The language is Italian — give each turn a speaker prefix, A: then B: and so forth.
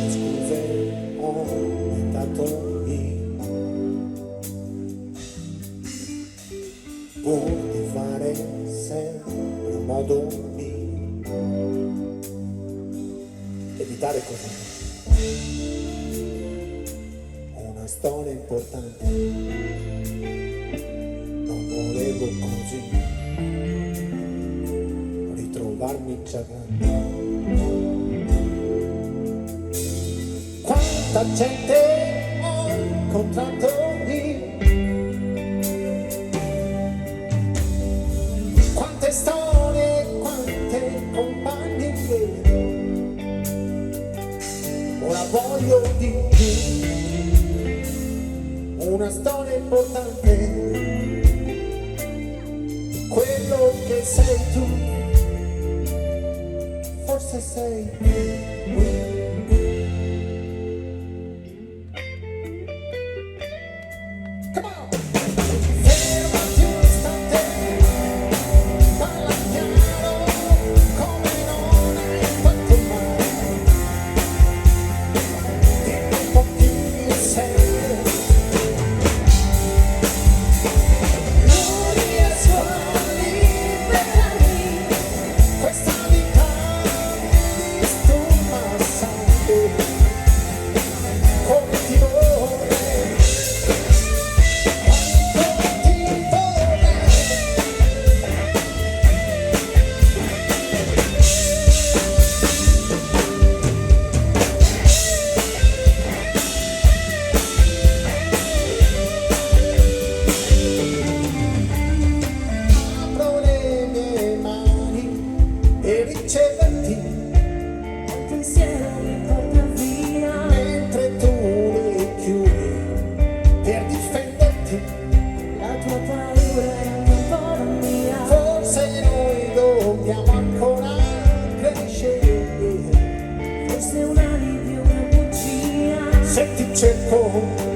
A: scuse ho inventato io, pur di fare sempre un modo mio, evitare così una storia importante. Non volevo così ritrovarmi già grande. Quanta gente ho incontrato io, quante storie, quante compagnie, ora voglio di più, una storia importante, quello che sei tu, forse sei qui. Mentre tu li chiudi per difenderti,
B: la tua paura è anche un po' la mia.
A: forse noi dobbiamo ancora crescere.
B: Forse un alibi, una bugia.
A: Se ti cerco